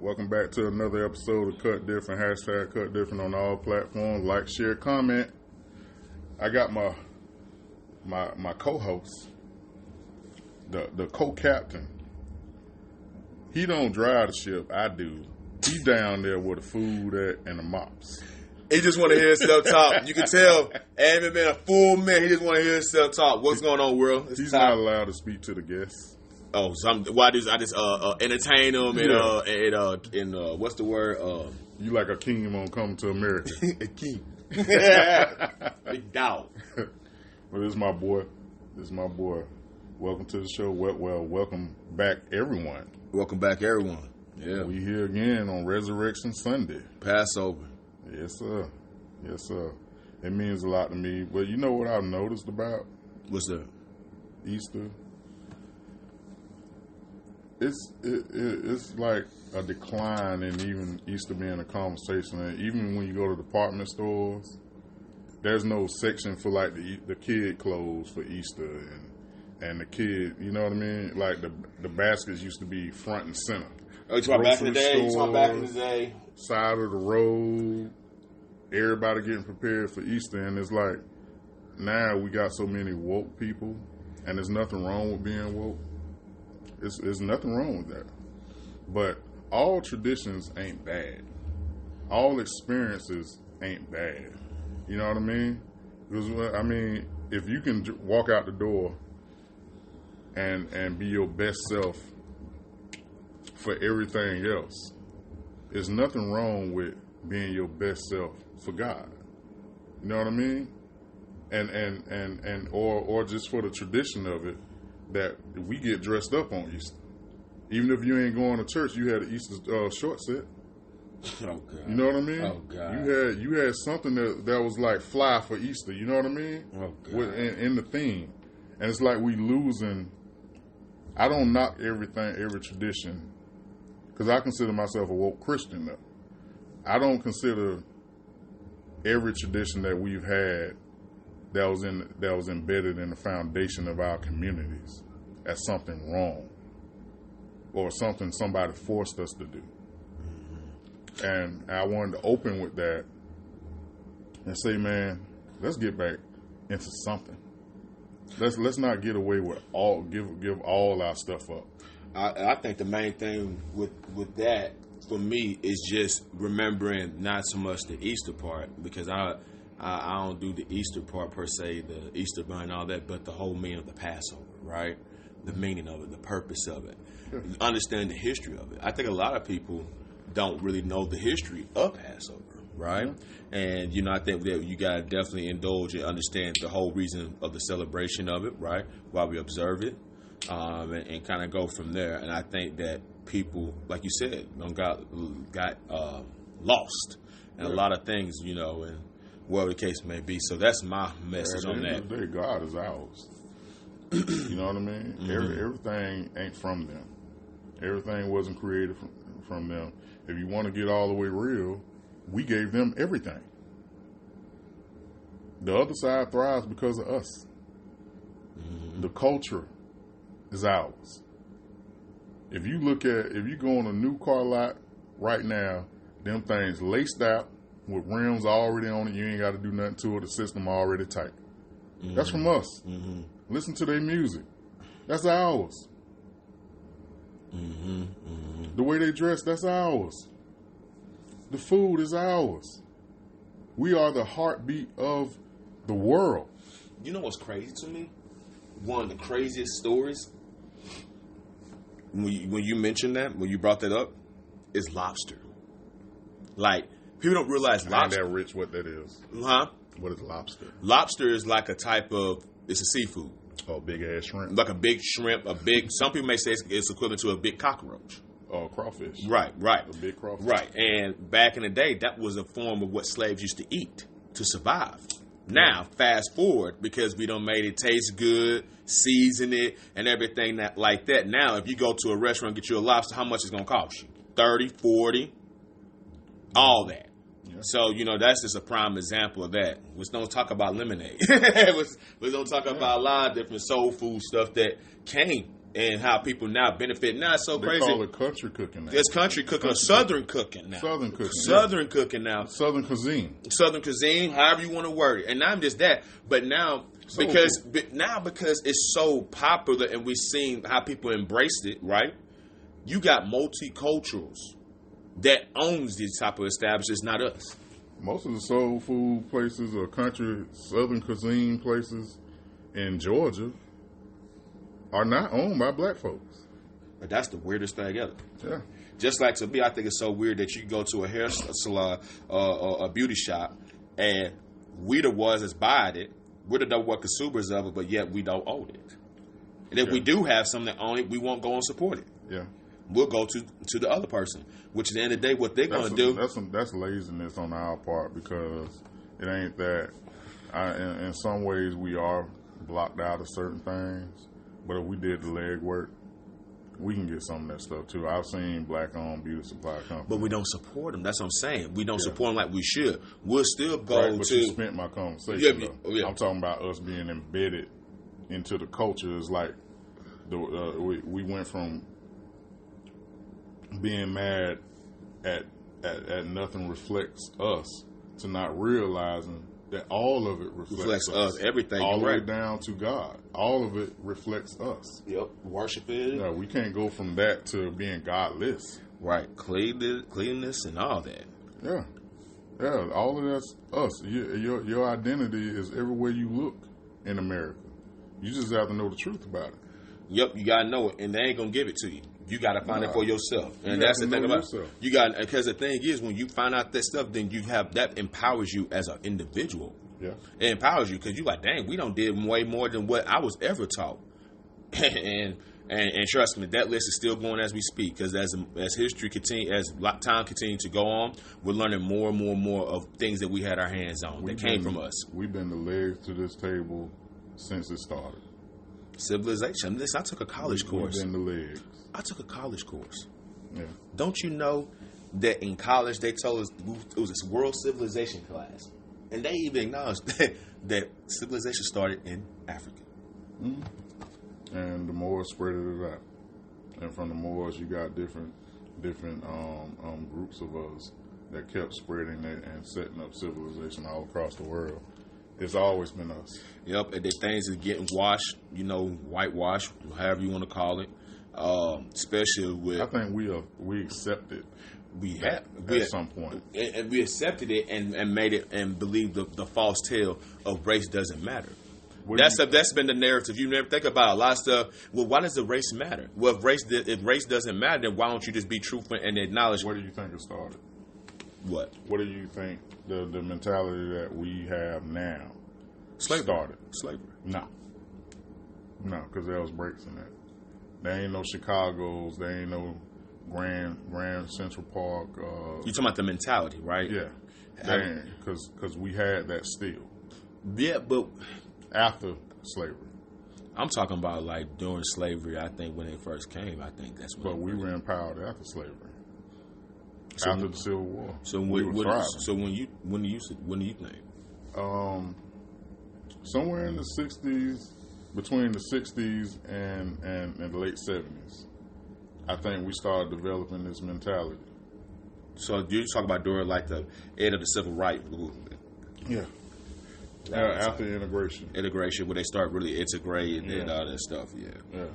Welcome back to another episode of Cut Different. Hashtag Cut Different on all platforms. Like, share, comment. I got my co-host, the co-captain. He don't drive the ship. I do. He down there with the food at and the mops. He just want to hear himself talk. You can tell, ain't been a full minute. He just want to hear himself talk. What's going on, world? He's not allowed to speak to the guests. Oh, I just entertain them and what's the word? You like a king on Coming to America. A king. Big dog. Well, this is my boy. Welcome to the show. Well, welcome back, everyone. Welcome back, everyone. Yeah. We here again on Resurrection Sunday. Passover. Yes, sir. Yes, sir. It means a lot to me. But you know what I've noticed about What's that? Easter? It's like a decline in even Easter being a conversation. And even when you go to department stores, there's no section for like the kid clothes for Easter and the kid. You know what I mean? Like the baskets used to be front and center. Oh, you talking back in the day? You talking back in the day? Side of the road. Everybody getting prepared for Easter, and it's like now we got so many woke people, and there's nothing wrong with being woke. There's nothing wrong with that. But all traditions ain't bad. All experiences ain't bad. You know what I mean? Because, I mean, if you can walk out the door and be your best self for everything else, there's nothing wrong with being your best self for God. You know what I mean? And or just for the tradition of it, that we get dressed up on Easter. Even if you ain't going to church, you had an Easter short set. Oh God! You know what I mean? Oh God! You had something that was like fly for Easter. You know what I mean? Oh God! In the theme, and it's like we losing. I don't knock every tradition, because I consider myself a woke Christian. Though I don't consider every tradition that we've had that was embedded in the foundation of our communities as something wrong or something somebody forced us to do. Mm-hmm. And I wanted to open with that and say, man, let's get back into something. Let's not get away with give all our stuff up. I think the main thing with that for me is just remembering not so much the Easter part, because I don't do the Easter part per se, the Easter bunny and all that, but the whole meaning of the Passover, right? The meaning of it, the purpose of it. Sure. Understand the history of it. I think a lot of people don't really know the history of Passover, right? Mm-hmm. And, I think that you got to definitely indulge and understand the whole reason of the celebration of it, right? Why we observe it, and kind of go from there. And I think that people, like you said, got lost in a lot of things, and whatever the case may be. So that's my message on that. At the end of the day, God is ours. You know what I mean? Mm-hmm. Everything ain't from them. Everything wasn't created from them. If you want to get all the way real, we gave them everything. The other side thrives because of us. Mm-hmm. The culture is ours. If you go on a new car lot right now, them things laced out with rims already on it. You ain't got to do nothing to it. The system already tight. Mm-hmm. That's from us. Mm-hmm. Listen to their music. That's ours. Mm-hmm. Mm-hmm. The way they dress, that's ours. The food is ours. We are the heartbeat of the world. You know what's crazy to me? One of the craziest stories, when you mentioned that, when you brought that up, is lobster. Like, people don't realize lobster. I ain't that rich what that is. Huh? What is lobster? Lobster is like a type of, it's a seafood. Oh, big ass shrimp. Like a big shrimp, some people may say it's equivalent to a big cockroach. Oh, crawfish. Right. A big crawfish. Right. And back in the day, that was a form of what slaves used to eat to survive. Now, fast forward, because we done made it taste good, season it, and everything like that. Now, if you go to a restaurant and get you a lobster, how much is it going to cost you? 30, 40, all that. Yeah. So, that's just a prime example of that. We don't talk about lemonade. We don't talk about a lot of different soul food stuff that came and how people now benefit. Now it's so They crazy. call it country cooking now. It's country cooking or southern cooking now. Southern cooking. Southern cooking now. Southern cuisine. Southern cuisine, however you want to word it. And not just that, but now Soul because it's so popular and we've seen how people embraced it, right? You got multiculturals that owns these type of establishments, not us. Most of the soul food places or country Southern cuisine places in Georgia are not owned by black folks. But that's the weirdest thing ever. Yeah. Just like to me, I think it's so weird that you go to a hair salon or a beauty shop and we the ones that's buying it. We're the know what consumers of it, but yet we don't own it. And if we do have something that own it, we won't go and support it. Yeah. We'll go to the other person, which at the end of the day, what they're going to do. That's laziness on our part because it ain't that. In some ways, we are blocked out of certain things, but if we did the legwork, we can get some of that stuff too. I've seen black-owned beauty supply companies, But we don't support them. That's what I'm saying. We don't support them like we should. We'll still go right, but to. you spent my conversation. Yeah. I'm talking about us being embedded into the culture. It's like we went from being mad at nothing reflects us to not realizing that all of it reflects us. Everything. All the way down to God. All of it reflects us. Yep. Worship it. No, we can't go from that to being godless. Right. Cleanness and all that. Yeah. Yeah, all of that's us. Your identity is everywhere you look in America. You just have to know the truth about it. Yep, you gotta know it, and they ain't gonna give it to you. You gotta find it for yourself, and that's the thing about yourself. You got because the thing is, when you find out that stuff, then you have that empowers you as an individual. Yeah, it empowers you because you like, dang, we don't did way more than what I was ever taught, and trust me, that list is still going as we speak. Because as history continue, as time continues to go on, we're learning more and more of things that we had our hands on that came from us. We've been the legs to this table since it started. Civilization. Listen, I took a college course. We've been the legs. I took a college course. Yeah. Don't you know that in college they told us it was this world civilization class, and they even acknowledged that civilization started in Africa. Mm-hmm. And the Moors spread it out, and from the Moors you got different groups of us that kept spreading it and setting up civilization all across the world. It's always been us. Yep, and the things is getting washed, whitewashed, however you want to call it. Especially with, I think we accepted. At some point, and we accepted it and made it and believed the false tale of race doesn't matter. That's been the narrative. You never think about a lot of stuff. Well, why does the race matter? Well, if race doesn't matter, then why don't you just be truthful and acknowledge? Where do you think it started? What? What do you think the mentality that we have now started? Slavery. No, because there was breaks in that. There ain't no Chicago's. There ain't no Grand Central Park. You talking about the mentality, right? Yeah, because we had that still. Yeah, but after slavery, I'm talking about like during slavery. I think when it first came, I think that's when. But we were empowered after slavery. After the Civil War, so when do you think? Somewhere in the 60s, between the 60s and the late 70s, I think we started developing this mentality. So you talk about during like the end of the civil rights movement? Yeah. After integration, where they start really integrating and all that stuff. Yeah.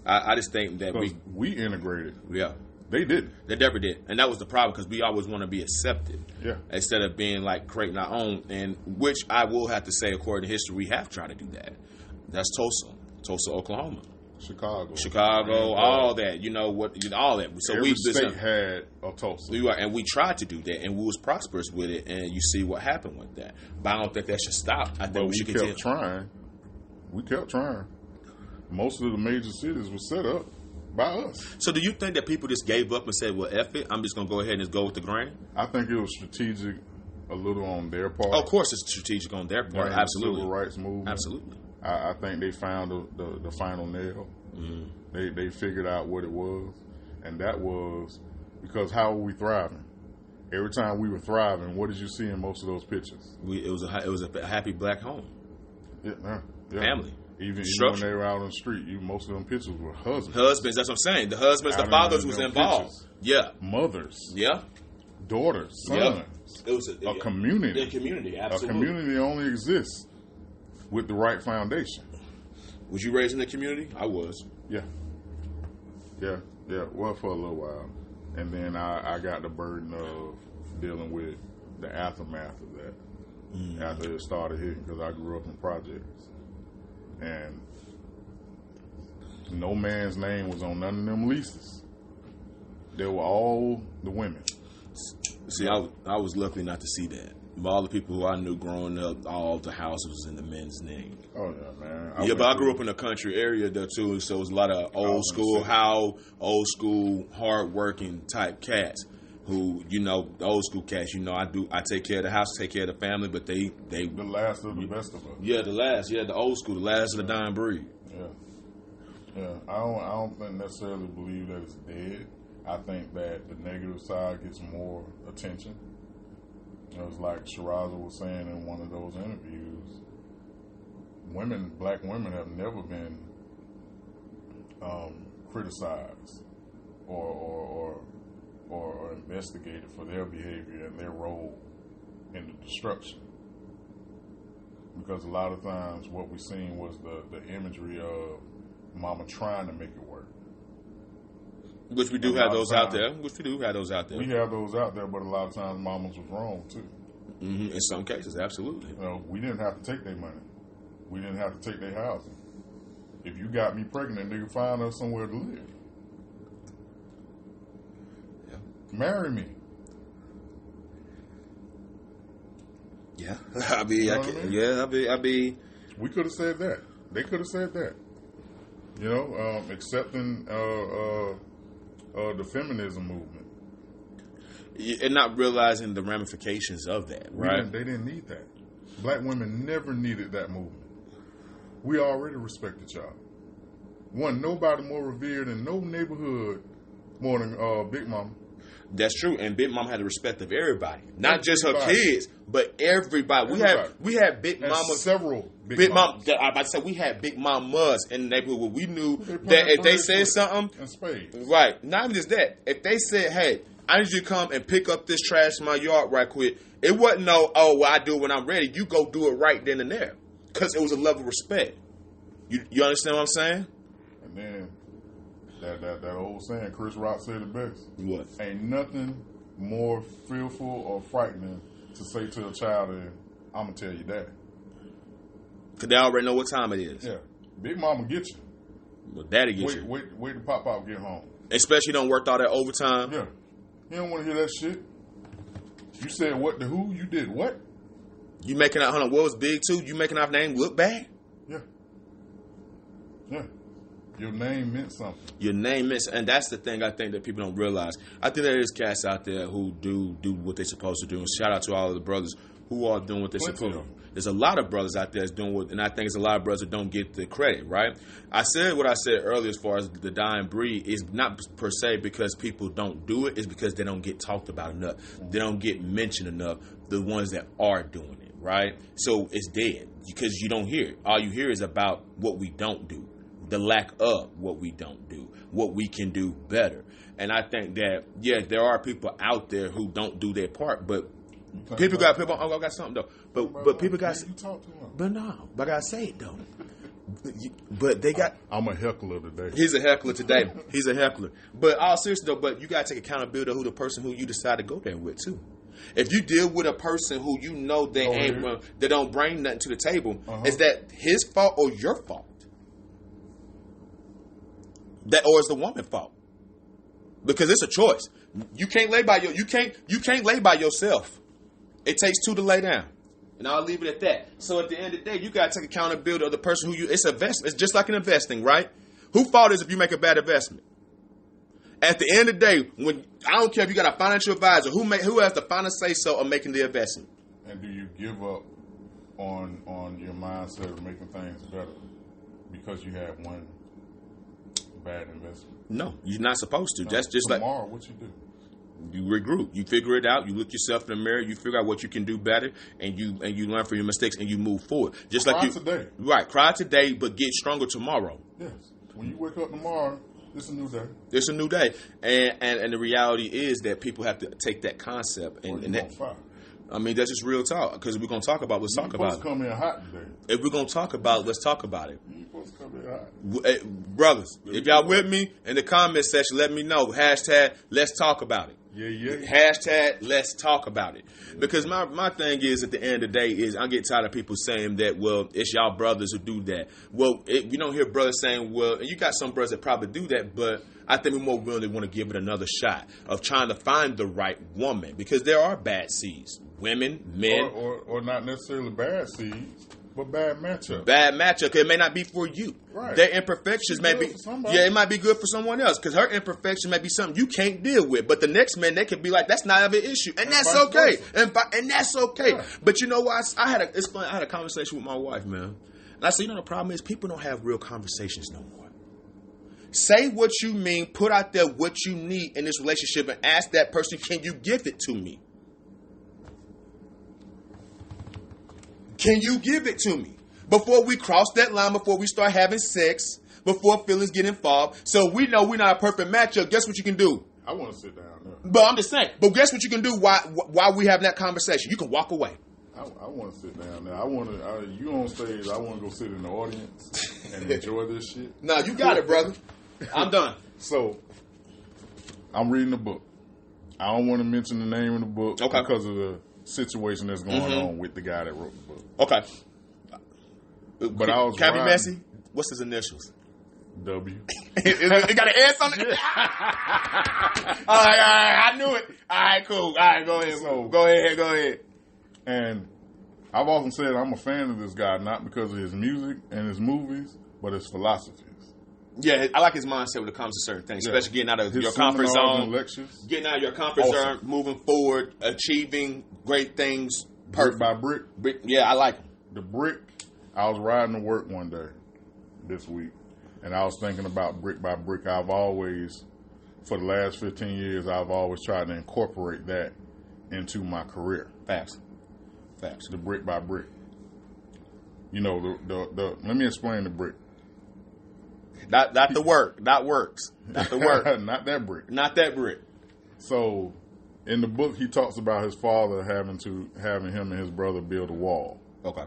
I just think that we integrated. Yeah. They didn't. They never did, and that was the problem because we always want to be accepted, instead of being like creating our own. And which I will have to say, according to history, we have tried to do that. That's Tulsa, Oklahoma, Chicago, all that. All that. So every state had a Tulsa. And we tried to do that, and we was prosperous with it. And you see what happened with that. But I don't think that should stop. I think we should continue. We kept trying. Most of the major cities were set up by us. So do you think that people just gave up and said, well, F it, I'm just going to go ahead and just go with the grain? I think it was strategic a little on their part. Of course it's strategic on their part. Absolutely. The civil rights movement. Absolutely. I think they found the final nail. Mm-hmm. They figured out what it was, and that was because how were we thriving? Every time we were thriving, what did you see in most of those pictures? It was a happy black home. Yeah. Family. Even when structure. they were out on the street, most of them pictures were husbands. Husbands, that's what I'm saying. The husbands, the Out fathers in was them involved. pictures. Yeah. Mothers, Yeah. daughters, Yeah. sons. It was A community. A community, A absolutely. community only exists with the right foundation. Was you raised in the community? I was. Yeah. Well, for a little while. And then I got the burden of dealing with the aftermath of that after it started hitting, because I grew up in projects. And no man's name was on none of them leases. They were all the women. See, I was lucky not to see that. All the people who I knew growing up, all the houses was in the men's name. Oh, yeah, man. But I grew up in a country area though too, so it was a lot of old school, hard-working type cats who, the old school cats. I take care of the house, take care of the family, but they the last of the best of us. Yeah, the old school, the last of the dying breed. Yeah. I don't think necessarily believe that it's dead. I think that the negative side gets more attention. It was like Shiraza was saying in one of those interviews, black women have never been criticized or investigated for their behavior and their role in the destruction. Because a lot of times what we seen was the imagery of mama trying to make it work. Which we do have those out there. We have those out there, but a lot of times mamas was wrong too. Mm-hmm. In some cases, absolutely. We didn't have to take their money. We didn't have to take their housing. If you got me pregnant, nigga, find us somewhere to live. Yeah. Marry me. Yeah. We could have said that. They could have said that. Accepting the feminism movement. And not realizing the ramifications of that, right? They didn't need that. Black women never needed that movement. We already respected y'all. Wasn't nobody more revered in no neighborhood more than Big Mama. That's true, and Big Mama had the respect of everybody, not just her kids, but everybody. We had Big Mama, several Big Mamas. I about to say we had Big Mamas in the neighborhood where we knew that if they said something, and spades. Right? Not even just that. If they said, "Hey, I need you to come and pick up this trash in my yard right quick," it wasn't I do it when I'm ready. You go do it right then and there, because it was a level of respect. You understand what I'm saying? And then that old saying, Chris Rock said it best. What? Ain't nothing more fearful or frightening to say to a child than, I'm going to tell you that. Because they already know what time it is. Yeah. Big Mama get you. Well, Daddy get you. Wait till Pop get home. Especially don't work all that overtime. Yeah. You don't want to hear that shit. You said what to who? You did what? You making out, what was big too? You making our name look bad? Yeah. Yeah. Your name meant something. Your name meant, and that's the thing I think that people don't realize. I think there is cats out there who do what they're supposed to do. And shout out to all of the brothers who are doing what they're supposed to do. There's a lot of brothers out there that's doing what, and I think it's a lot of brothers that don't get the credit, right? I said what I said earlier as far as the dying breed is not per se because people don't do it. It's because they don't get talked about enough. They don't get mentioned enough, the ones that are doing it, right? So it's dead because you don't hear it. All you hear is about what we don't do. The lack of what we don't do, what we can do better. And I think that, there are people out there who don't do their part, but people got something though. But people got, you talk to them. but no, but I gotta say it though. But they got. I'm a heckler today. He's a heckler today. He's a heckler. But all seriously though, but you gotta take accountability of who the person who you decide to go there with too. If you deal with a person who you know they don't bring nothing to the table, is that his fault or your fault? Or is the woman's fault? Because it's a choice. You can't lay by you can't lay by yourself. It takes two to lay down. And I'll leave it at that. So at the end of the day, you gotta take accountability of the person who it's investment. It's just like an investing, right? Whose fault is if you make a bad investment? At the end of the day, I don't care if you got a financial advisor, who has the final say so of making the investment. And do you give up on your mindset of making things better because you had one bad investment? No, you're not supposed to. That's just tomorrow, what you do? You regroup. You figure it out. You look yourself in the mirror. You figure out what you can do better, and you learn from your mistakes, and you move forward. Just cry today. Right? Cry today, but get stronger tomorrow. Yes. When you wake up tomorrow, it's a new day. It's a new day, and the reality is that people have to take that concept and that. I mean, that's just real talk. Because if we're gonna talk about, let's talk about it. Come in hot today. If we're gonna talk about, let's talk about it. You supposed to come in hot. Brothers, if y'all with me in the comment section, let me know. Hashtag let's talk about it. Yeah. Hashtag let's talk about it. Because my thing is, at the end of the day, is I get tired of people saying that, well, it's y'all brothers who do that. Well, we don't hear brothers saying, well, and you got some brothers that probably do that, but I think we more really want to give it another shot of trying to find the right woman, because there are bad seeds. Women, men. Or not necessarily bad seeds, but bad matchup. Bad matchup. It may not be for you. Right. Their imperfections may be. Yeah, it might be good for someone else, because her imperfection may be something you can't deal with. But the next man, they could be like, that's not an issue, and that's okay. And that's okay. Yeah. But you know what? I had a conversation with my wife, man. And I said, the problem is people don't have real conversations no more. Say what you mean. Put out there what you need in this relationship, and ask that person, can you give it to me? Can you give it to me? Before we cross that line, before we start having sex, before feelings get involved. So we know we're not a perfect matchup. Guess what you can do? I want to sit down there. But I'm just saying. But guess what you can do while we having that conversation? You can walk away. I want to sit down there. You on stage, I want to go sit in the audience and enjoy this shit. No, you got it, brother. I'm done. So, I'm reading the book. I don't want to mention the name of the book because of the situation that's going on with the guy that wrote the book. Okay. But I was Can I be messy? What's his initials? W. It got an S on it? All right, I knew it. All right, cool. All right, go ahead. So, go ahead. And I've often said I'm a fan of this guy, not because of his music and his movies, but his philosophies. Yeah, I like his mindset when it comes to certain things, especially getting out of your comfort zone. Getting out of your comfort zone, moving forward, achieving great things. Brick by brick. Yeah, I like him. The brick, I was riding to work one day this week, and I was thinking about brick by brick. I've always, for the last 15 years, I've always tried to incorporate that into my career. Facts. The brick by brick. The let me explain the brick. Not the work. Not works. Not the work. Not that brick. Not that brick. So, in the book, he talks about his father having him and his brother build a wall. Okay.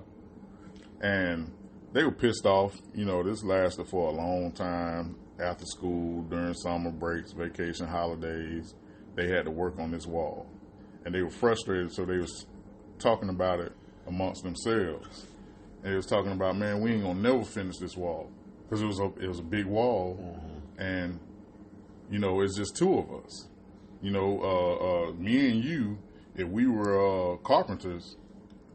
And they were pissed off. This lasted for a long time. After school, during summer breaks, vacation, holidays, they had to work on this wall. And they were frustrated, so they was talking about it amongst themselves. And they was talking about, man, we ain't gonna never finish this wall. Because it was a big wall, and it's just two of us. Me and you, if we were carpenters,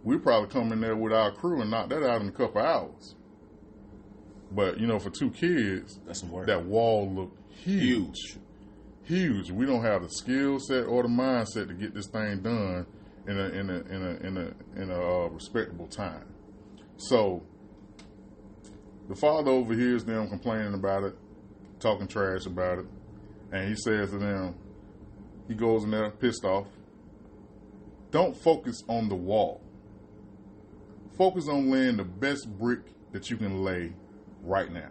we'd probably come in there with our crew and knock that out in a couple hours. But for two kids, that's some work. That wall looked huge. We don't have the skill set or the mindset to get this thing done in a respectable time. So the father overhears them complaining about it, talking trash about it, and he says to them, he goes in there pissed off, don't focus on the wall. Focus on laying the best brick that you can lay right now.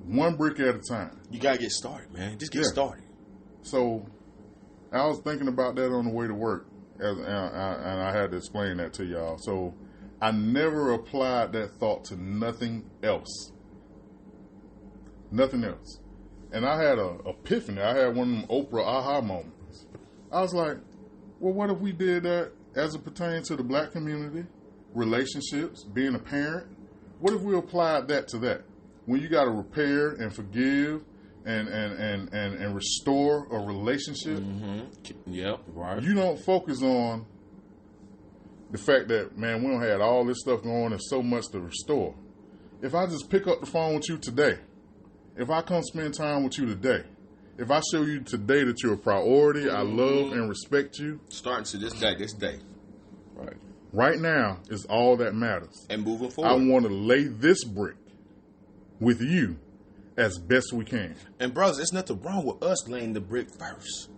One brick at a time. You got to get started, man. Just get started. So I was thinking about that on the way to work, and I had to explain that to y'all. So I never applied that thought to nothing else. Nothing else. And I had an epiphany. I had one of them Oprah aha moments. I was like, well, what if we did that as it pertains to the black community, relationships, being a parent? What if we applied that to that? When you got to repair and forgive and restore a relationship, Yep, right. You don't focus on the fact that, man, we don't have all this stuff going on and so much to restore. If I just pick up the phone with you today, if I come spend time with you today, if I show you today that you're a priority, I love and respect you. Starting to this day. Right. Right now is all that matters. And moving forward. I want to lay this brick with you as best we can. And brothers, there's nothing wrong with us laying the brick first.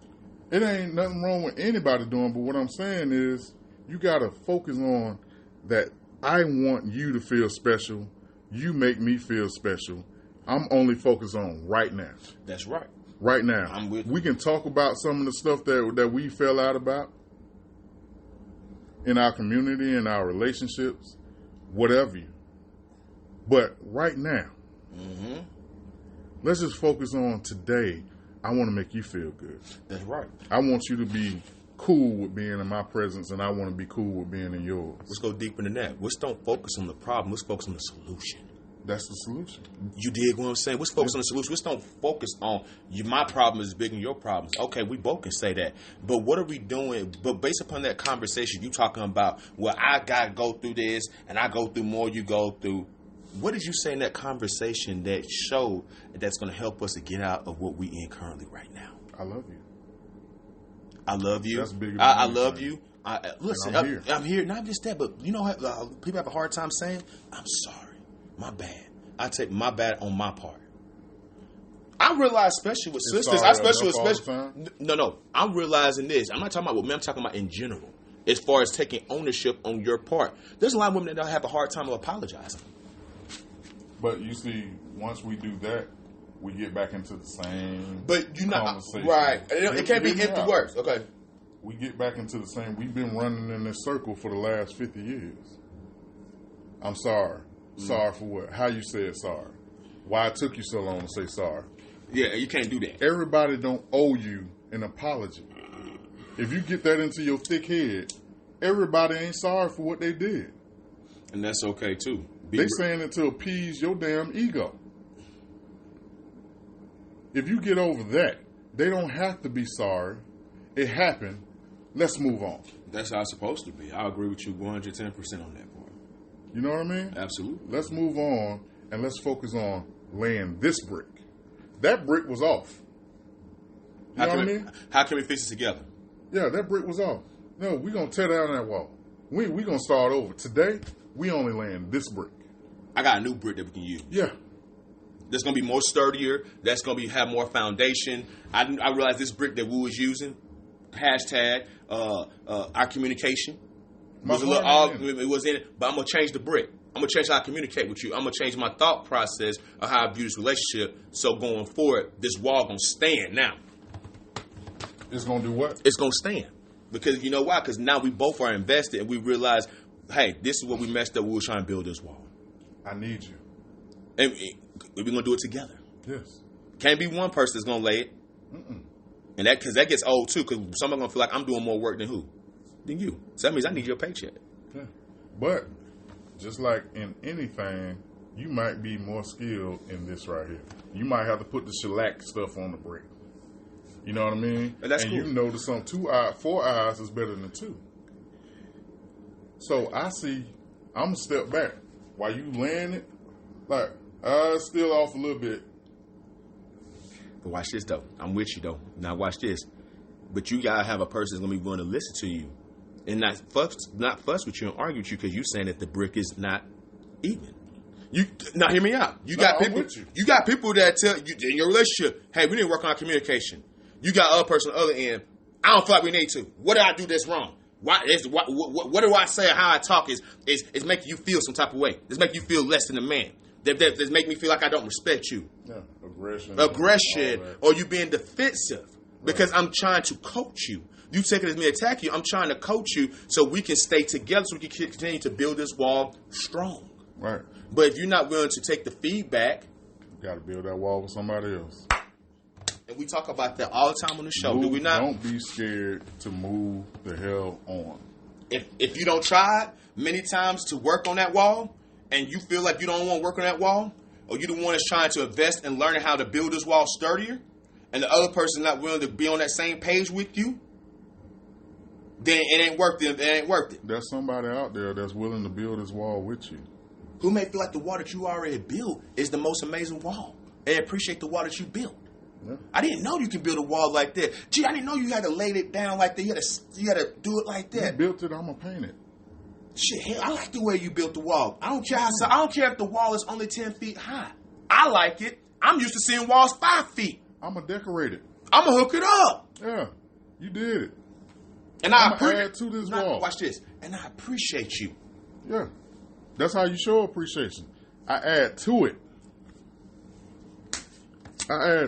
It ain't nothing wrong with anybody doing, but what I'm saying is you got to focus on that. I want you to feel special. You make me feel special. I'm only focused on right now. That's right. Right now. I'm with we can talk about some of the stuff that we fell out about in our community, in our relationships, whatever. But right now, let's just focus on today. I want to make you feel good. That's right. I want you to be cool with being in my presence, and I want to be cool with being in yours. Let's go deeper than that. Let's don't focus on the problem. Let's focus on the solution. That's the solution. You dig what I'm saying? Let's focus on the solution. Let's don't focus on my problem is bigger than your problems. Okay, we both can say that. But what are we doing? But based upon that conversation, you talking about, well, I got to go through this, and I go through more you go through. What did you say in that conversation that showed that's going to help us to get out of what we in currently right now? I love you. I love you. That's bigger than I love you. Listen, I'm here. I'm here. Not just that, but you know what people have a hard time saying? I'm sorry. My bad. I take my bad on my part. I realize, especially with sisters, No. I'm realizing this. I'm not talking about with me. I'm talking about in general. As far as taking ownership on your part, there's a lot of women that have a hard time of apologizing. But you see, once we do that, we get back into the same. But you're not conversation. Right. It can't be empty words. Okay. We get back into the same. We've been running in this circle for the last 50 years. I'm sorry. Sorry for what? How you said sorry? Why it took you so long to say sorry? Yeah, you can't do that. Everybody don't owe you an apology. If you get that into your thick head, everybody ain't sorry for what they did. And that's okay too. They saying it to appease your damn ego. If you get over that, they don't have to be sorry. It happened. Let's move on. That's how it's supposed to be. I agree with you 110% on that part. You know what I mean? Absolutely. Let's move on and let's focus on laying this brick. That brick was off. You know what I mean? How can we fix it together? Yeah, that brick was off. No, we're going to tear down that wall. We're going to start over. Today, we only laying this brick. I got a new brick that we can use. Yeah. That's going to be more sturdier. That's going to have more foundation. I realize this brick that we was using, hashtag, our communication, was a little it was in it, but I'm going to change the brick. I'm going to change how I communicate with you. I'm going to change my thought process of how I view this relationship. So going forward, this wall going to stand now. It's going to do what? It's going to stand. Because you know why? Because now we both are invested and we realize, hey, this is what we messed up. We were trying to build this wall. I need you. And we're going to do it together. Yes. Can't be one person that's going to lay it. And that, because that gets old too, because somebody's going to feel like I'm doing more work than who? Than you. So that means I need your paycheck. Yeah. But just like in anything, you might be more skilled in this right here. You might have to put the shellac stuff on the brick. You know what I mean? And that's and cool. You know that 4 eyes is better than 2. So I see, I'm going to step back. While you laying it, like, still off a little bit. But watch this, though. I'm with you, though. Now watch this. But you got to have a person that's going to be willing to listen to you. And not fuss with you and argue with you because you're saying that the brick is not even. Now hear me out. You got people that tell you in your relationship, hey, we need to work on our communication. You got other person on the other end, I don't feel like we need to. What did I do that's wrong? What do I say or how I talk is making you feel some type of way. It's making you feel less than a man. That's making me feel like I don't respect you. Yeah, aggression. Or you being defensive. Because I'm trying to coach you. You take it as me attack you. I'm trying to coach you so we can stay together so we can continue to build this wall strong. Right. But if you're not willing to take the feedback, you got to build that wall with somebody else. And we talk about that all the time on the show. Do we not? Don't be scared to move the hell on. If you don't try many times to work on that wall and you feel like you don't want to work on that wall, or you're the one that's trying to invest in learning how to build this wall sturdier, and the other person not willing to be on that same page with you, then it ain't worth it. It ain't worth it. There's somebody out there that's willing to build this wall with you. Who may feel like the wall that you already built is the most amazing wall. They appreciate the wall that you built. Yeah. I didn't know you could build a wall like that. Gee, I didn't know you had to lay it down like that. You had to do it like that. You built it, I'm going to paint it. Shit, hell, I like the way you built the wall. I don't care if the wall is only 10 feet high. I like it. I'm used to seeing walls 5 feet. I'm going to decorate it. I'm going to hook it up. Yeah. You did it. And I I'ma add to this wall. Watch this. And I appreciate you. Yeah. That's how you show appreciation. I add to it. I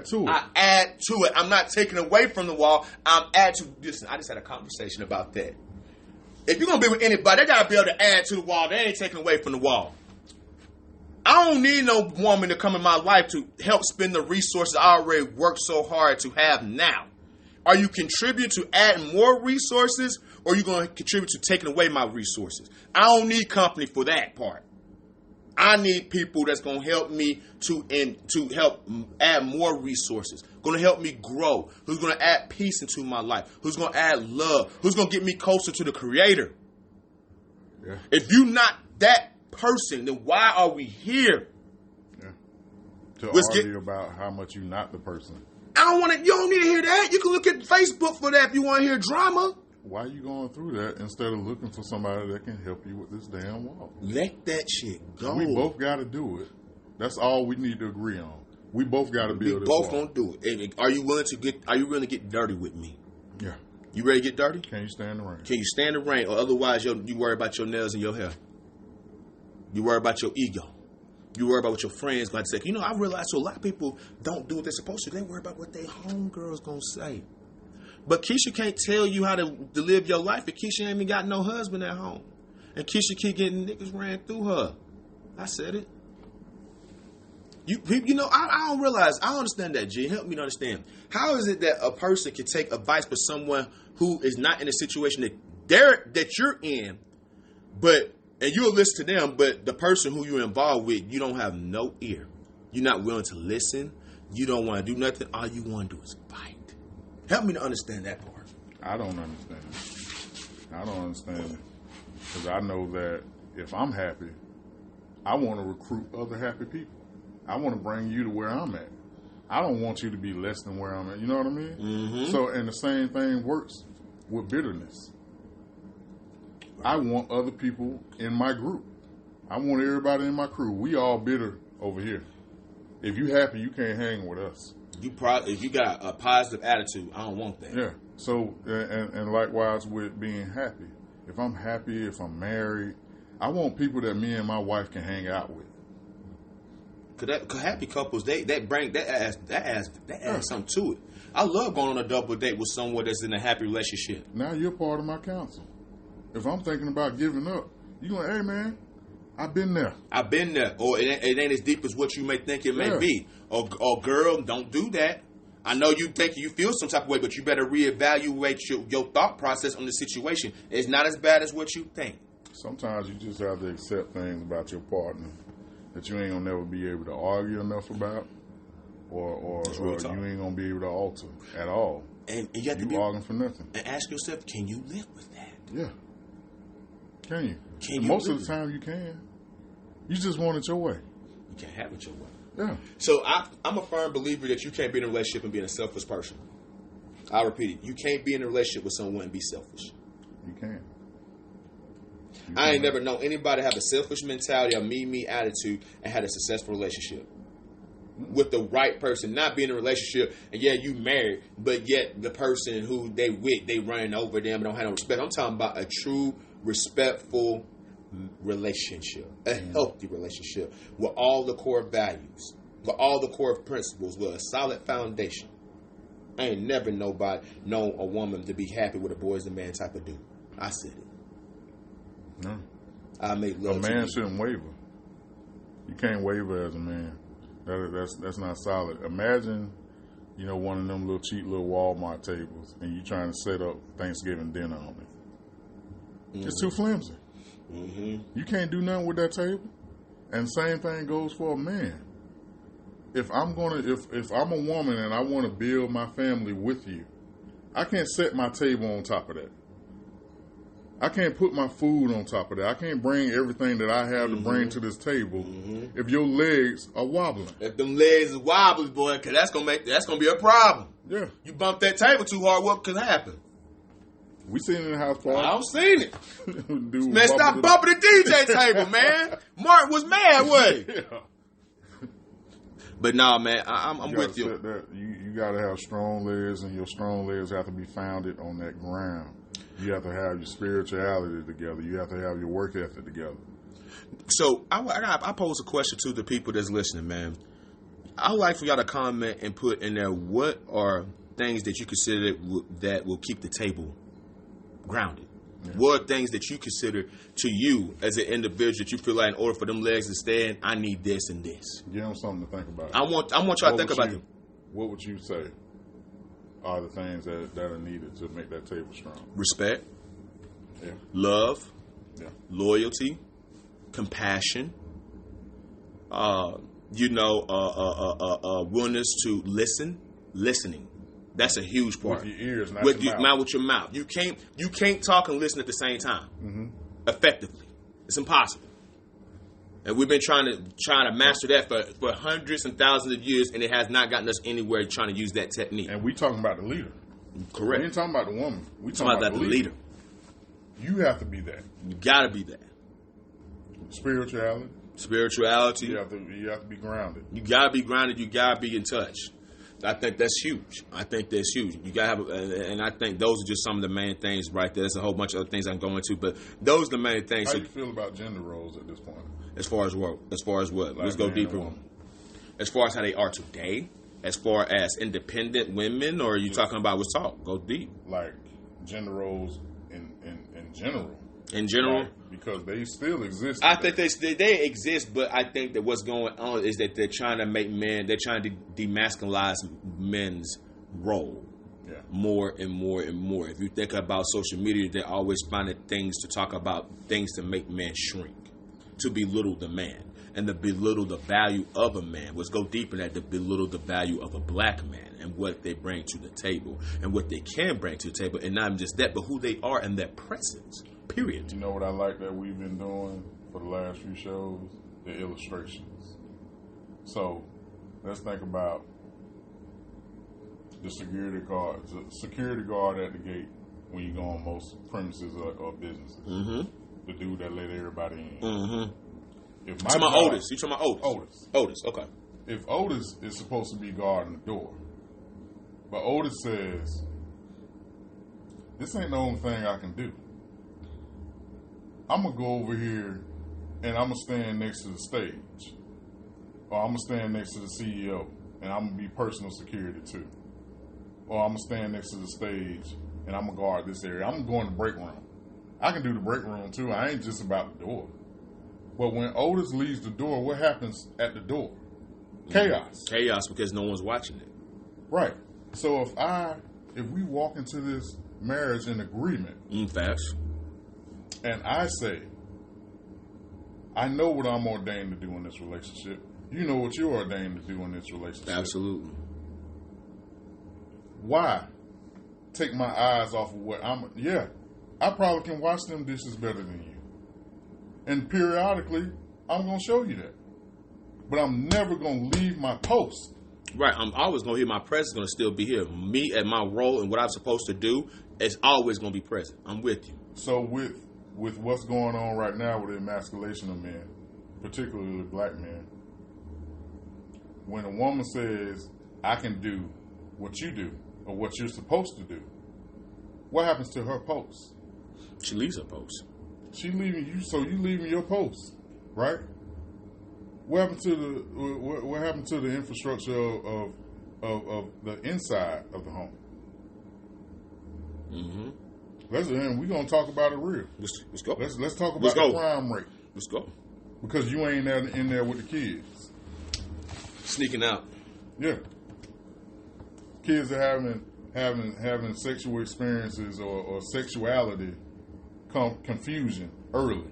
add to it. I'm not taking away from the wall. I'm add to. Listen, I just had a conversation about that. If you're going to be with anybody, they got to be able to add to the wall. They ain't taking away from the wall. I don't need no woman to come in my life to help spend the resources I already worked so hard to have now. Are you contributing to adding more resources, or are you going to contribute to taking away my resources? I don't need company for that part. I need people that's going to help me to help add more resources, going to help me grow, who's going to add peace into my life, who's going to add love, who's going to get me closer to the Creator. Yeah. If you're not that person, then why are we here? Yeah. To Let's argue about how much you're not the person. I don't want to. You don't need to hear that. You can look at Facebook for that if you want to hear drama. Why are you going through that instead of looking for somebody that can help you with this damn walk? Let that shit go. We both got to do it. That's all we need to agree on. We both got to build this both wall. gonna do it. Are you willing to get? Are you willing to get dirty with me? Yeah. You ready to get dirty? Can you stand the rain? Can you stand the rain, or otherwise you worry about your nails and your hair? You worry about your ego. You worry about what your friends going to say. You know, I realize a lot of people don't do what they're supposed to. They worry about what their homegirls going to say. But Keisha can't tell you how to live your life if Keisha ain't even got no husband at home. And Keisha keep getting niggas ran through her. I said it. You know, I don't realize. I don't understand that, G. Help me to understand. How is it that a person can take advice from someone who is not in a situation that you're in, and you'll listen to them, but the person who you're involved with, you don't have no ear. You're not willing to listen. You don't want to do nothing. All you want to do is fight. Help me to understand that part. I don't understand it. I don't understand it. Because I know that if I'm happy, I want to recruit other happy people. I want to bring you to where I'm at. I don't want you to be less than where I'm at. You know what I mean? Mm-hmm. So, and the same thing works with bitterness. I want other people in my group. I want everybody in my crew. We all bitter over here. If you happy, you can't hang with us. If you got a positive attitude, I don't want that. Yeah. So, and likewise with being happy. If I'm happy, if I'm married, I want people that me and my wife can hang out with. Cause happy couples, they bring that adds something to it. I love going on a double date with someone that's in a happy relationship. Now you're part of my counsel. If I'm thinking about giving up, you going, hey man, I've been there. Or it ain't as deep as what you may think it may be. Or girl, don't do that. I know you think you feel some type of way, but you better reevaluate your thought process on the situation. It's not as bad as what you think. Sometimes you just have to accept things about your partner that you ain't gonna never be able to argue enough about, or you ain't gonna be able to alter at all. And you have to be arguing for nothing. And ask yourself, can you live with that? Yeah. Can you? Most of the time you can. You just want it your way. You can't have it your way. Yeah. So I'm a firm believer that you can't be in a relationship and be a selfish person. I'll repeat it. You can't be in a relationship with someone and be selfish. You can. I ain't never known anybody have a selfish mentality or me attitude and had a successful relationship with the right person. Not be in a relationship and you married, but yet the person who they with, they running over them and don't have no respect. I'm talking about a true, respectful relationship, a healthy relationship with all the core values, with all the core principles, with a solid foundation. I ain't never known a woman to be happy with a boy as a man type of dude. I said it. No. I make love. A man shouldn't waver. You can't waver as a man. That's not solid. Imagine, one of them cheap little Walmart tables, and you trying to set up Thanksgiving dinner on it. Mm-hmm. It's too flimsy. Mm-hmm. You can't do nothing with that table. And same thing goes for a man. If I'm a woman and I want to build my family with you, I can't set my table on top of that. I can't put my food on top of that. I can't bring everything that I have to bring to this table if your legs are wobbling. If them legs is wobbly, boy, cause that's gonna be a problem. Yeah. You bump that table too hard, what could happen? We seen it in the house party. I've seen it. Dude, man, stop bumping the DJ table, man. Mark was mad, wasn't he? Yeah. But nah, man, I'm You with gotta you. set that- you got to have strong legs, and your strong legs have to be founded on that ground. You have to have your spirituality together. You have to have your work ethic together. So I pose a question to the people that's listening, man. I would like for y'all to comment and put in there what are things that you consider that will keep the table grounded. Yeah. What are things that you consider to you as an individual that you feel like in order for them legs to stand, I need this and this. Give them something to think about. I want y'all to think about it. What would you say are the things that are needed to make that table strong? Respect. Yeah. Love. Yeah. Loyalty. Compassion. Willingness to listening. That's a huge part. With your ears, not with your mouth. With your mouth. You can't talk and listen at the same time. Mm-hmm. Effectively. It's impossible. And we've been trying to master that for hundreds and thousands of years, and it has not gotten us anywhere trying to use that technique. And we talking about the leader. Correct. We ain't talking about the woman. We talking about the leader. You have to be that. You gotta be that. Spirituality. You have to be grounded. You gotta be grounded. You gotta be in touch. I think that's huge. You gotta have, and I think those are just some of the main things right there. There's a whole bunch of other things I'm going to, but those are the main things. How do you feel about gender roles at this point? As far as what? Like Let's go deeper. As far as how they are today, as far as independent women, or are you talking about what's talk? Go deep. Like gender roles in general. In general, like, because they still exist. I think they exist, but I think that what's going on is that they're trying to make men. They're trying to demasculinize men's role. Yeah. More and more and more. If you think about social media, they're always finding things to talk about, things to make men shrink, to belittle the man, and to belittle the value of a man. Let's go deeper in that, to belittle the value of a black man and what they bring to the table and what they can bring to the table, and not even just that, but who they are and their presence. Period. You know what I like that we've been doing for the last few shows? The illustrations. So let's think about the security guard. The security guard at the gate when you go on most premises or businesses. Mm-hmm. The dude that let everybody in. Mm-hmm. If You talking about Otis? You talking about Otis? Otis, okay. If Otis is supposed to be guarding the door, but Otis says, this ain't the only thing I can do. I'm going to go over here and I'm going to stand next to the stage. Or I'm going to stand next to the CEO and I'm going to be personal security too. Or I'm going to stand next to the stage and I'm going to guard this area. I'm going to go in the break room. I can do the break room too. I ain't just about the door. But when Otis leaves the door, what happens at the door? Chaos. Chaos, because no one's watching it. Right. So if we walk into this marriage in agreement, facts. And I say, I know what I'm ordained to do in this relationship. You know what you're ordained to do in this relationship. Absolutely. Why take my eyes off of what I probably can wash them dishes better than you. And periodically, I'm going to show you that. But I'm never going to leave my post. Right. I'm always going to hear my presence going to still be here. Me and my role and what I'm supposed to do is always going to be present. I'm with you. So with what's going on right now with the emasculation of men, particularly black men, when a woman says, I can do what you do or what you're supposed to do, what happens to her post? She leaves her post. She leaving you, so you leaving your post, right? What happened to the infrastructure of the inside of the home? Mm-hmm. We're gonna talk about it real. Let's go. Let's talk about the crime rate. Let's go. Because you ain't in there with the kids. Sneaking out. Yeah. Kids are having sexual experiences or sexuality confusion early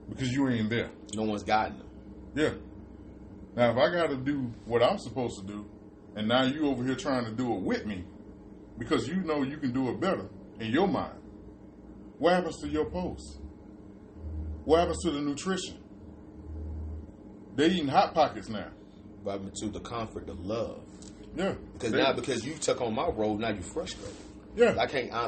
because you ain't there. No one's guiding them. Yeah. Now, if I got to do what I'm supposed to do, and now you over here trying to do it with me because you know you can do it better in your mind, what happens to your post? What happens to the nutrition? They eating Hot Pockets now. What happened to the comfort, the love? Yeah. Because you took on my role, now you're frustrated. Yeah.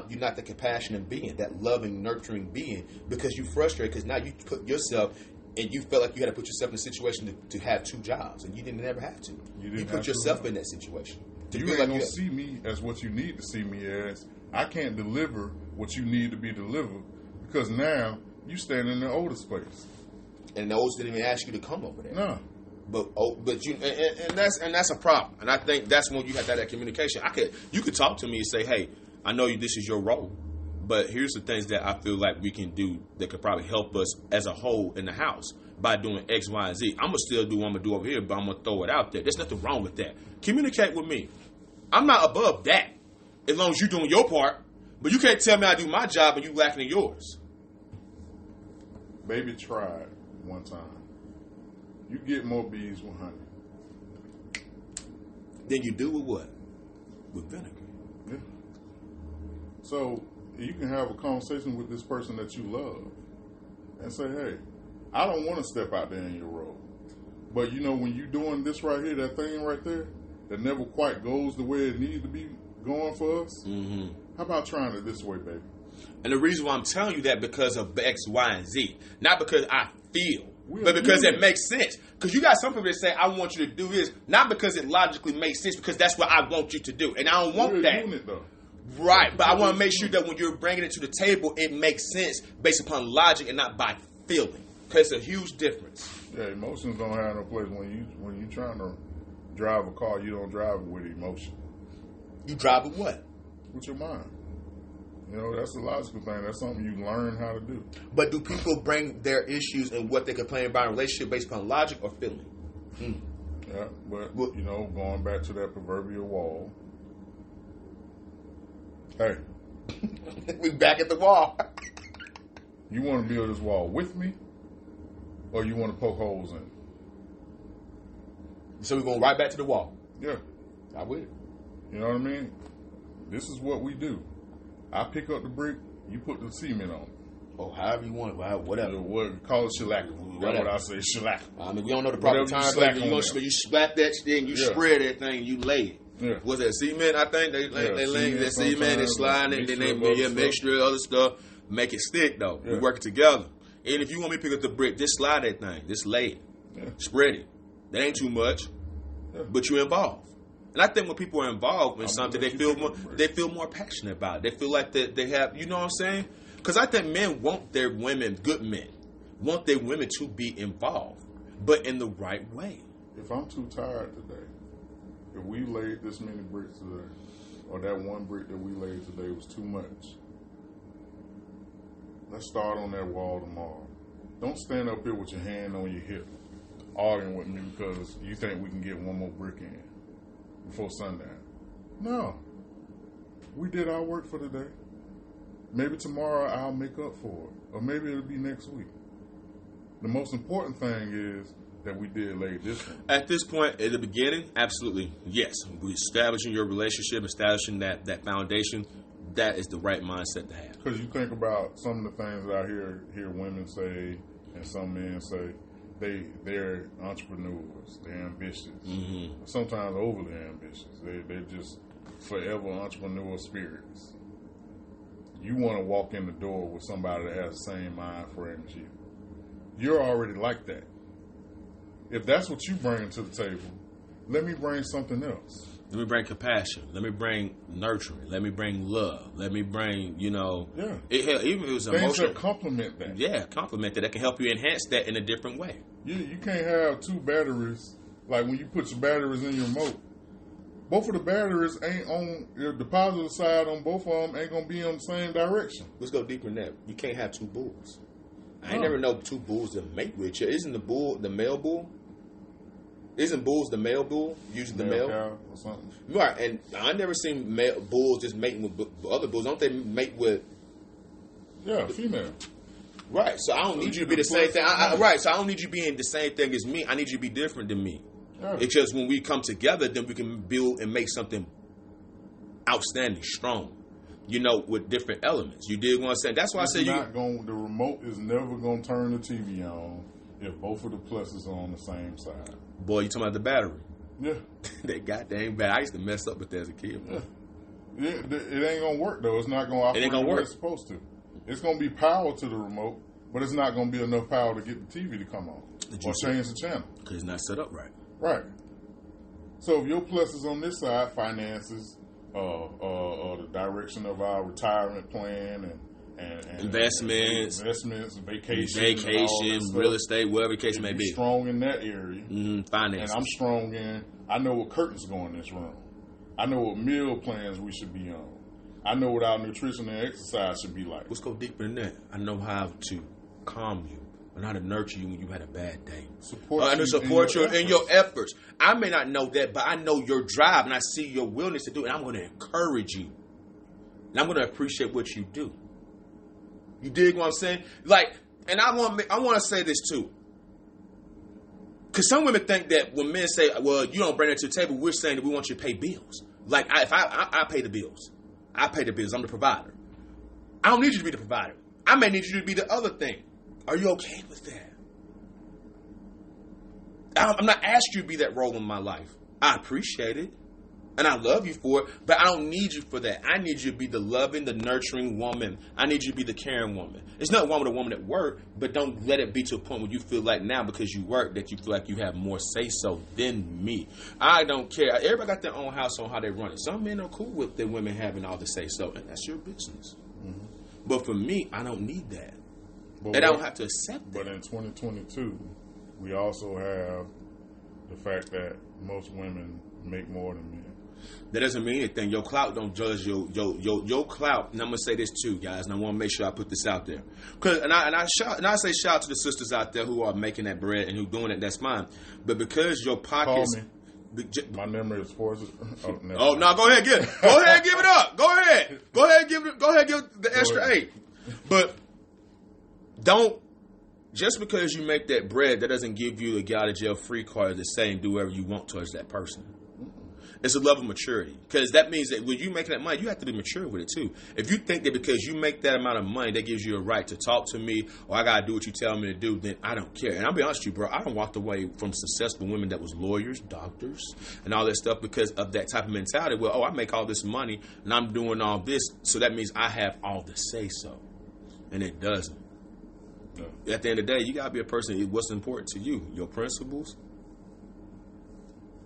You're not the compassionate being, that loving, nurturing being, because you're frustrated because now you put yourself and you felt like you had to put yourself in a situation to have 2 jobs, and you didn't ever have to. You put yourself in that situation. You ain't gonna see me as what you need to see me as. I can't deliver what you need to be delivered because now you stand in the older space. And the oldest didn't even ask you to come over there. No. But you and that's a problem. And I think that's when you have that communication. You could talk to me and say, hey, I know this is your role, but here's the things that I feel like we can do that could probably help us as a whole in the house by doing X, Y, and Z. I'm gonna still do what I'm gonna do over here, but I'm gonna throw it out there. There's nothing wrong with that. Communicate with me. I'm not above that, as long as you're doing your part. But you can't tell me I do my job and you lacking in yours. Baby tried one time. You get more bees with honey. Then you do with what? With vinegar. Yeah. So you can have a conversation with this person that you love and say, hey, I don't want to step out there in your role. But you know, when you're doing this right here, that thing right there, that never quite goes the way it needs to be going for us, how about trying it this way, baby? And the reason why I'm telling you that because of X, Y, and Z. Not because I feel, but because it makes sense. Because you got some people that say, I want you to do this, not because it logically makes sense, because that's what I want you to do. And I don't want that. Unit, though. Right, but I want to make sure that when you're bringing it to the table, it makes sense based upon logic and not by feeling. Because it's a huge difference. Yeah, emotions don't have no place. When you trying to drive a car, you don't drive it with emotion. You drive with what? With your mind. You know, that's the logical thing. That's something you learn how to do. But do people bring their issues and what they complain about in a relationship based upon logic or feeling? Yeah, but, you know, going back to that proverbial wall. Hey. We back at the wall. You want to build this wall with me? Or you want to poke holes in it? So we're going right back to the wall. Yeah. I will. You know what I mean? This is what we do. I pick up the brick, you put the cement on it. Oh, however you want it, whatever. Call it shellac. That's what I say, shellac. I mean, we don't know the proper time. You slap that thing, you spread that thing, you lay it. Yeah. Was that cement? I think they lay that cement and slide it, then they mixture of other stuff, make it stick though. Yeah. We work it together. And if you want me to pick up the brick, just slide that thing, just lay it, spread it. That ain't too much, but you're involved. And I think when people are involved in something, they feel more passionate about it. They feel like they have, you know what I'm saying? Because I think men want their women, good men, want their women to be involved, but in the right way. If I'm too tired today, if we laid this many bricks today, or that one brick that we laid today was too much, let's start on that wall tomorrow. Don't stand up here with your hand on your hip, arguing with me because you think we can get one more brick in before sundown. No. We did our work for the day. Maybe tomorrow I'll make up for it. Or maybe it'll be next week. The most important thing is that we did lay this one. At this point, at the beginning, absolutely, yes. We establishing your relationship, establishing that foundation, that is the right mindset to have. Because you think about some of the things that I hear women say and some men say, they're entrepreneurs, they're ambitious, sometimes overly ambitious. They're just forever entrepreneur spirits. You want to walk in the door with somebody that has the same mind frame as you. You're already like that. If that's what you bring to the table, let me bring something else. Let me bring compassion. Let me bring nurturing. Let me bring love. Let me bring, even if it was things emotional. that complement that. Yeah, complement that. That can help you enhance that in a different way. You can't have two batteries, like when you put your batteries in your remote. Both of the batteries ain't on, the positive side on both of them ain't going to be on the same direction. Let's go deeper than that. You can't have two bulls. I ain't never know two bulls to mate with you. Isn't the bull the male bull? Isn't bulls the male bull? Usually the male? Cow or something. Right, and I never seen male bulls just mating with other bulls. Don't they mate with... Yeah, female. Right, so I don't need you to be the same thing. Right, so I don't need you being the same thing as me. I need you to be different than me. Yeah. It's just when we come together, then we can build and make something outstanding, strong, with different elements. You dig what I'm saying? That's why I say the remote is never going to turn the TV on if both of the pluses are on the same side. Boy, you talking about the battery? Yeah. That goddamn battery. I used to mess up with that as a kid. Yeah. It ain't going to work, though. It's not going to operate the way it's supposed to. It's going to be power to the remote, But it's not going to be enough power to get the TV to come on or change the channel. Because it's not set up right. Right. So if your plus is on this side, finances, the direction of our retirement plan and investments, vacation, real estate, whatever the case may be. Strong in that area. Finances. And I'm strong in, I know what curtains go in this room. I know what meal plans we should be on. I know what our nutrition and exercise should be like. Let's go deeper than that. I know how to calm you and how to nurture you when you had a bad day. Support you in your efforts. I may not know that, but I know your drive and I see your willingness to do it. And I'm going to encourage you. And I'm going to appreciate what you do. You dig what I'm saying? Like, and I want to say this too. Because some women think that when men say, well, you don't bring that to the table, we're saying that we want you to pay bills. Like, if I pay the bills. I pay the bills. I'm the provider. I don't need you to be the provider. I may need you to be the other thing. Are you okay with that? I'm not asking you to be that role in my life. I appreciate it. And I love you for it. But I don't need you for that. I need you to be the loving, the nurturing woman. I need you to be the caring woman. It's not one with a woman at work, but don't let it be to a point where you feel like now because you work that you feel like you have more say-so than me. I don't care. Everybody got their own house on how they run it. Some men are cool with their women having all the say-so, and that's your business. Mm-hmm. But for me, I don't need that. And I don't have to accept that. But in 2022, we also have the fact that most women make more than men. That doesn't mean anything. Your clout don't judge your clout. And I'm gonna say this too, guys. And I want to make sure I put this out there. I say shout out to the sisters out there who are making that bread and who doing it. That's fine. But because your pockets. Call me. My memory is for. Oh no! Go ahead, give it. Go ahead, give it up. Go ahead. Go ahead, give the extra 8. But don't. Just because you make that bread, that doesn't give you a get out of jail free card to say and do whatever you want towards that person. It's a level of maturity. Because that means that when you making that money, you have to be mature with it too. If you think that because you make that amount of money, that gives you a right to talk to me or I got to do what you tell me to do, then I don't care. And I'll be honest with you, bro, I done walked away from successful women that was lawyers, doctors, and all that stuff because of that type of mentality. Well, I make all this money and I'm doing all this, so that means I have all the say-so. And it doesn't. No. At the end of the day, you got to be a person, what's important to you? Your principles?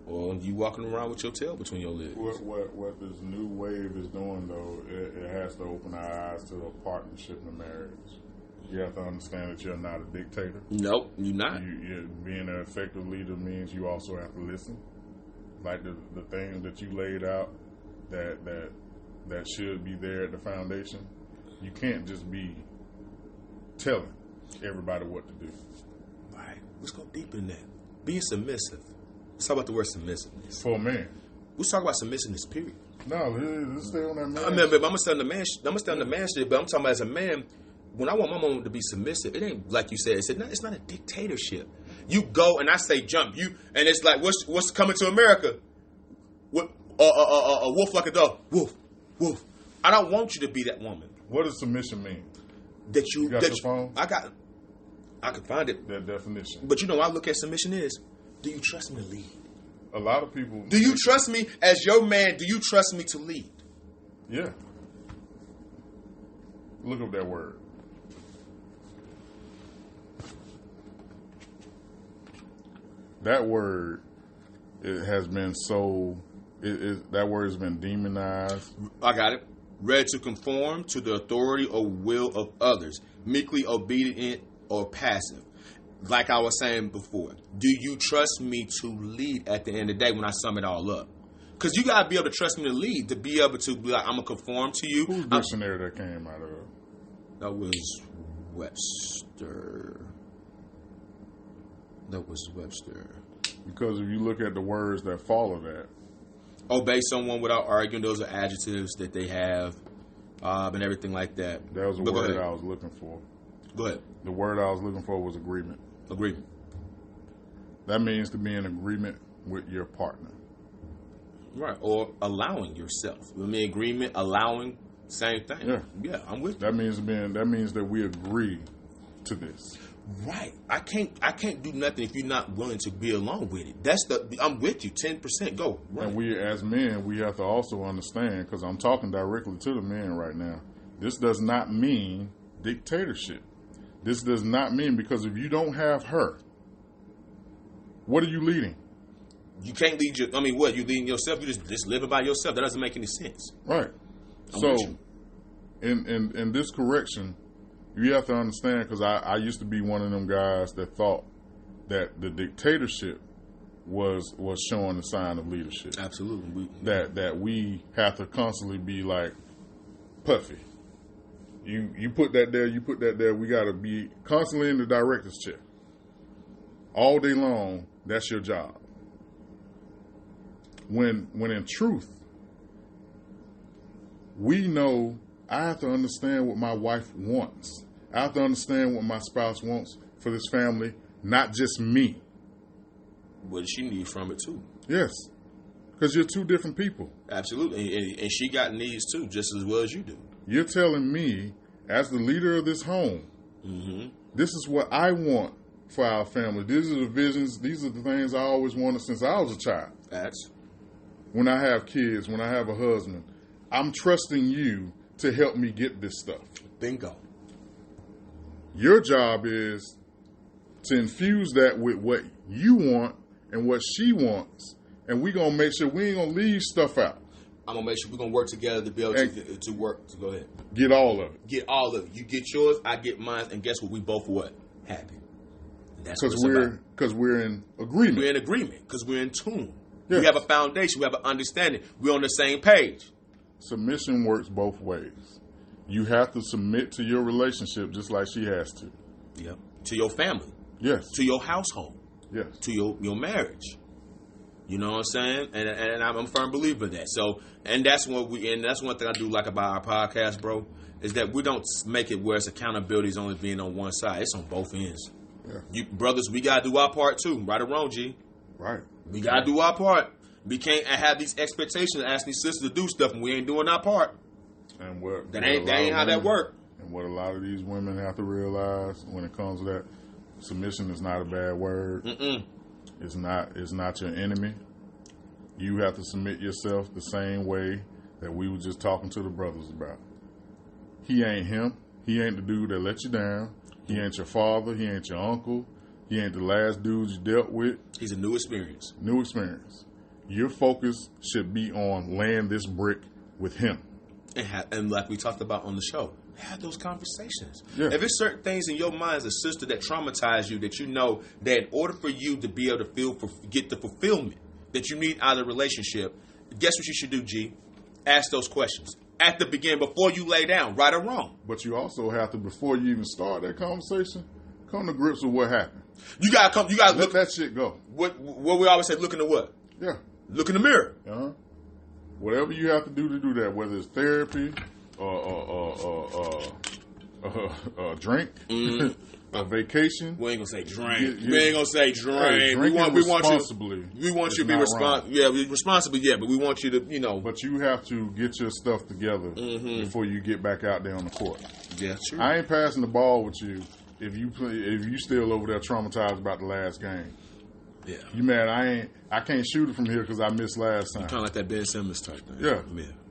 Or you walking around with your tail between your legs. What this new wave is doing, though, it has to open our eyes to a partnership in marriage. You have to understand that you're not a dictator. Nope, you're not. Being an effective leader means you also have to listen. Like the things that you laid out that should be there at the foundation. You can't just be telling everybody what to do. Right. Let's go deep in that. Being submissive. Let's talk about the word submissiveness. For a man. Let's talk about submissiveness, period. No, let's stay on that man. I mean, but I'm gonna stay on the man shit, but I'm talking about as a man, when I want my mom to be submissive, it ain't like you said, it's not a dictatorship. You go and I say jump, and it's like what's coming to America? What a wolf like a dog. Wolf. I don't want you to be that woman. What does submission mean? That you got your phone? I can find it. That definition. But you know what I look at submission is, do you trust me to lead? A lot of people. Do you trust me as your man? Do you trust me to lead? Yeah. Look up that word. That word, it has been so. That word has been demonized. I got it. Ready to conform to the authority or will of others, meekly obedient or passive. Like I was saying before, do you trust me to lead at the end of the day when I sum it all up? Because you got to be able to trust me to lead, to be able to be like, I'm going to conform to you. Whose dictionary that came out of? That was Webster. Because if you look at the words that follow that. Obey someone without arguing. Those are adjectives that they have and everything like that. That was the word I was looking for. Go ahead. The word I was looking for was agreement. Agreement. That means to be in agreement with your partner. Right. Or allowing yourself. I mean, agreement, allowing, same thing. Yeah, I'm with you. That means that we agree to this. Right. I can't do nothing if you're not willing to be along with it. I'm with you 10%. Go. Right. And we as men, we have to also understand, because I'm talking directly to the men right now. This does not mean dictatorship. This does not mean, because if you don't have her, what are you leading? You can't lead your. I mean, what you leading yourself? You just living by yourself. That doesn't make any sense. Right. I'm So, with you. in this correction, you have to understand, because I used to be one of them guys that thought that the dictatorship was showing the sign of leadership. Absolutely. That we have to constantly be like Puffy. You put that there, you put that there. We got to be constantly in the director's chair all day long. That's your job. When in truth, we know I have to understand what my wife wants. I have to understand what my spouse wants for this family, not just me. What does she need from it too? Yes, because you're two different people. Absolutely, and she got needs too, just as well as you do. You're telling me, as the leader of this home, this is what I want for our family. These are the visions. These are the things I always wanted since I was a child. Facts. When I have kids, when I have a husband, I'm trusting you to help me get this stuff. Bingo. Your job is to infuse that with what you want and what she wants, and we're going to make sure we ain't going to leave stuff out. I'm gonna make sure we're gonna work together to be able to work. To go ahead, Get all of it. get all of it. You get yours, I get mine, and guess what? We both what happy. That's what Because it's about. we're in agreement. We're in agreement because we're in tune. Yes. We have a foundation. We have an understanding. We're on the same page. Submission works both ways. You have to submit to your relationship just like she has to. Yep. To your family, Yes. to your household, Yes. to your marriage. You know what I'm saying? And I'm a firm believer in that. So, and that's what that's one thing I do like about our podcast, bro, is that we don't make it where it's accountability is only being on one side. It's on both ends. Yeah. You brothers, we gotta do our part too. Right or wrong, G. Right. We gotta do our part. We can't have these expectations and ask these sisters to do stuff and we ain't doing our part. And what That ain't how that work. And what a lot of these women have to realize when it comes to that, submission is not a bad word. It's not your enemy. You have to submit yourself the same way that we were just talking to the brothers about. He ain't him. He ain't the dude that let you down. He ain't your father. He ain't your uncle. He ain't the last dude you dealt with. He's a new experience. New experience. Your focus should be on laying this brick with him. And like we talked about on the show, have those conversations. Yeah. If it's certain things in your mind as a sister that traumatize you, that you know that in order for you to be able to get the fulfillment that you need out of the relationship, guess what you should do, G? Ask those questions at the beginning before you lay down, right or wrong. But you also have to, before you even start that conversation, come to grips with what happened. You gotta Let look. that shit go. What we always say, look in the what? Yeah. Look in the mirror. Whatever you have to do that, whether it's therapy or drink, a vacation. We ain't gonna say drink. Yeah. We ain't gonna say drink. Hey, we want responsibly. you. We want is you to be not wrong. responsible. Yeah, responsibly. Yeah, but we want you to, But you have to get your stuff together before you get back out there on the court. Yeah, true. I ain't passing the ball with you if you still over there traumatized about the last game. Yeah. You mad? I can't shoot it from here because I missed last time. Kind of like that Ben Simmons type thing. Yeah.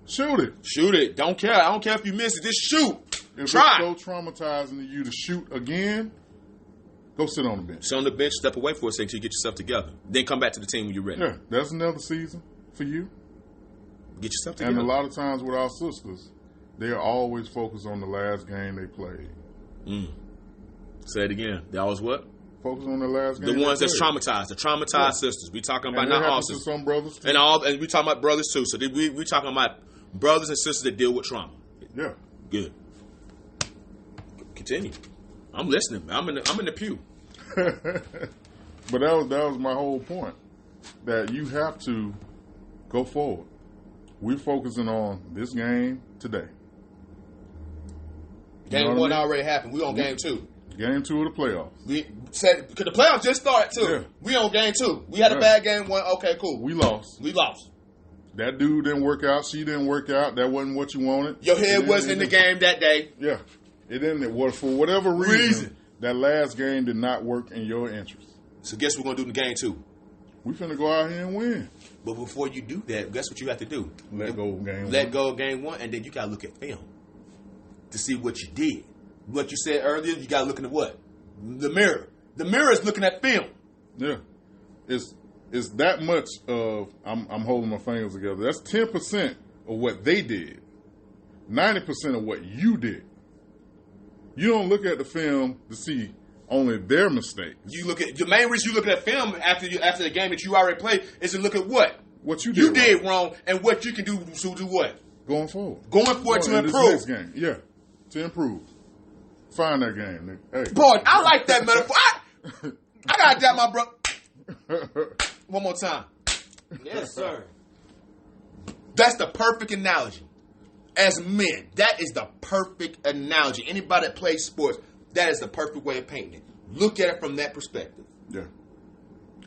Shoot it. Shoot it. Don't care. I don't care if you miss it. Just shoot. If Try. it's so traumatizing to you to shoot again, go sit on the bench. Sit on the bench, step away for a second till you get yourself together. Then come back to the team when you're ready. Yeah, that's another season for you. Get yourself together. And a lot of times with our sisters, they are always focused on the last game they played. Say it again. That was what? Focus on the last game. The ones they that's played. traumatized. The traumatized sisters. We talking about And that not all happens to sisters. some brothers too. And we talking about brothers too. So we talking about brothers and sisters that deal with trauma. Yeah. Good. Continue. I'm listening. I'm in the pew. But that was my whole point. That you have to go forward. We're focusing on this game today. Game know what I one mean? already happened. We on game two. Game 2 of the playoffs. We said because the playoffs just started too. Yeah. We on game two. We had a bad game one. Okay, cool. We lost. We lost. That dude didn't work out. She didn't work out. That wasn't what you wanted. Your head was in the game that day. Yeah. It didn't. It was for whatever reason. That last game did not work in your interest. So guess what we're gonna do in game two? We finna go out here and win. But before you do that, guess what you have to do? Let go of game Let one. go of game one, and then you gotta look at film to see what you did. what you said earlier, you got to look at what? The mirror. The mirror is looking at film. Yeah. It's that much of, I'm holding my fingers together. That's 10% of what they did. 90% of what you did. You don't look at the film to see only their mistakes. You look at the main reason you look at film after the game that you already played is to look at what You did wrong and what you can do to do what going forward. Going forward to in this improve. next game, yeah, to improve. Find that game, nigga. Hey, Boy, I like that metaphor. I gotta dap my bro. One more time. Yes, sir. That's the perfect analogy. As men, that is the perfect analogy. Anybody that plays sports, that is the perfect way of painting it. Look at it from that perspective. Yeah.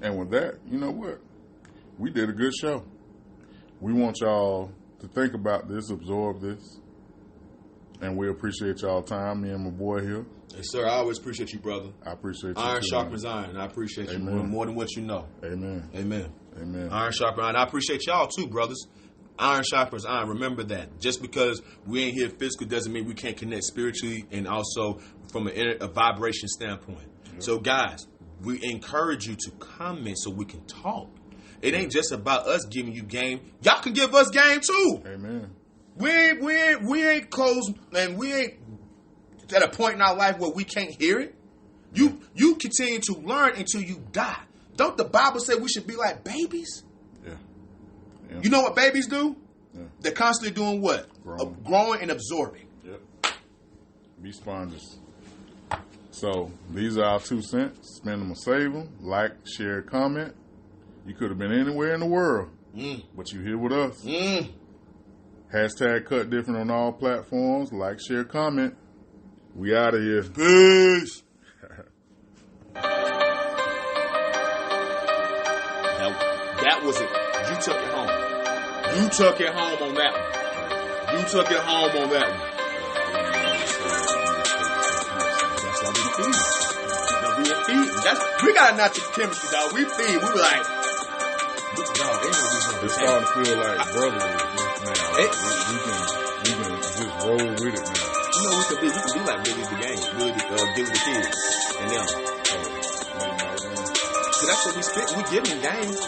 And with that, you know what? We did a good show. We want y'all to think about this, absorb this, and we appreciate y'all time. Me and my boy here. Yes, sir. I always appreciate you, brother. I appreciate you. Iron too, sharpens man. iron. I appreciate you Amen. more than what you know. Amen. Amen. Amen. Iron sharpens iron. I appreciate y'all too, brothers. Iron sharpens iron. Remember that. Just because we ain't here physical doesn't mean we can't connect spiritually and also from a vibration standpoint. Yep. So, guys, we encourage you to comment so we can talk. It ain't just about us giving you game. Y'all can give us game too. Amen. We ain't closed, and we ain't at a point in our life where we can't hear it. You continue to learn until you die. Don't the Bible say we should be like babies? Yeah. You know what babies do? Yeah. They're constantly doing what? Growing and absorbing. Yep. Be sponges. So these are our 2 cents. Spend them or save them. Like, share, comment. You could have been anywhere in the world, but you here with us. Hashtag Cut Different on all platforms. Like, share, comment. We out of here. Peace. That was it. You took it home. You took it home on that one. You took it home on that one. That's why we feed. We got a natural chemistry, dog. We feed. We be like, it's starting to feel like brotherly now. We can just roll with it now. You know, we can be like Billy the Game, Billy the Kid, and them. So that's what we spit. We give them games.